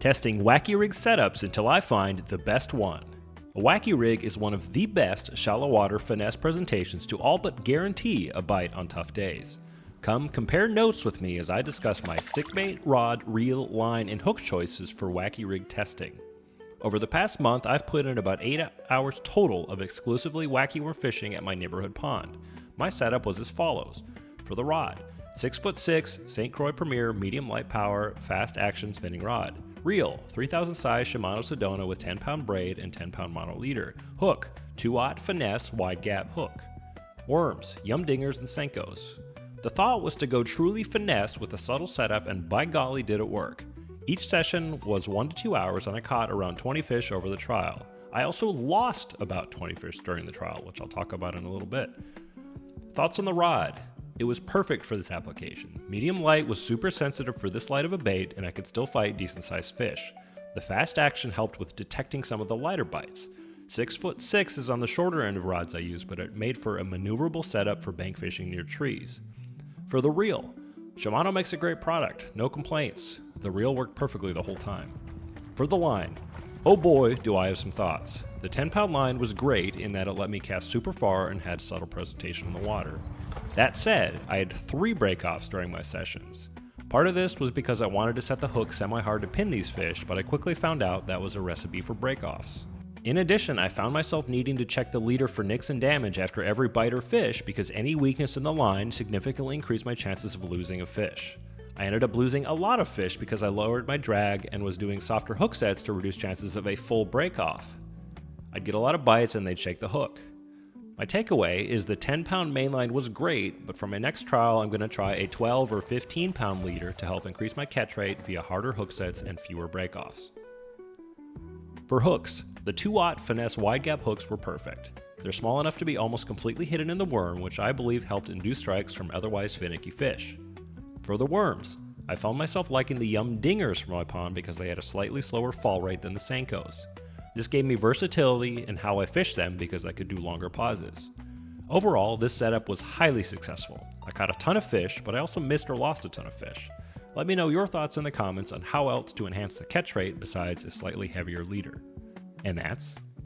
testing Wacky Rig Setups until I find the best one. A Wacky Rig is one of the best shallow water finesse presentations to all but guarantee a bite on tough days. Come compare notes with me as I discuss my stickbait, rod, reel, line, and hook choices for Wacky Rig testing. Over the past month, I've put in about 8 hours total of exclusively wacky worm fishing at my neighborhood pond. My setup was as follows. For the rod, 6'6" St. Croix Premier medium light power fast action spinning rod. Reel, 3000 size Shimano Sedona with 10-pound braid and 10-pound mono leader. Hook, 2-aught finesse wide gap hook. Worms, Yum Dingers and Senkos. The thought was to go truly finesse with a subtle setup, and by golly did it work. Each session was 1 to 2 hours and I caught around 20 fish over the trial. I also lost about 20 fish during the trial, which I'll talk about in a little bit. Thoughts on the rod? It was perfect for this application. Medium light was super sensitive for this light of a bait, and I could still fight decent sized fish. The fast action helped with detecting some of the lighter bites. 6'6" is on the shorter end of rods I use, but it made for a maneuverable setup for bank fishing near trees. For the reel, Shimano makes a great product, no complaints. The reel worked perfectly the whole time. For the line, oh boy do I have some thoughts. The 10-pound line was great in that it let me cast super far and had subtle presentation in the water. That said, I had 3 breakoffs during my sessions. Part of this was because I wanted to set the hook semi-hard to pin these fish, but I quickly found out that was a recipe for breakoffs. In addition, I found myself needing to check the leader for nicks and damage after every bite or fish because any weakness in the line significantly increased my chances of losing a fish. I ended up losing a lot of fish because I lowered my drag and was doing softer hook sets to reduce chances of a full breakoff. I'd get a lot of bites and they'd shake the hook. My takeaway is the 10-pound mainline was great, but for my next trial I'm going to try a 12 or 15-pound leader to help increase my catch rate via harder hook sets and fewer breakoffs. For hooks, the 2-aught finesse wide gap hooks were perfect. They're small enough to be almost completely hidden in the worm, which I believe helped induce strikes from otherwise finicky fish. For the worms, I found myself liking the Yum Dingers from my pond because they had a slightly slower fall rate than the Senkos. This gave me versatility in how I fished them because I could do longer pauses. Overall, this setup was highly successful. I caught a ton of fish, but I also missed or lost a ton of fish. Let me know your thoughts in the comments on how else to enhance the catch rate besides a slightly heavier leader. And that's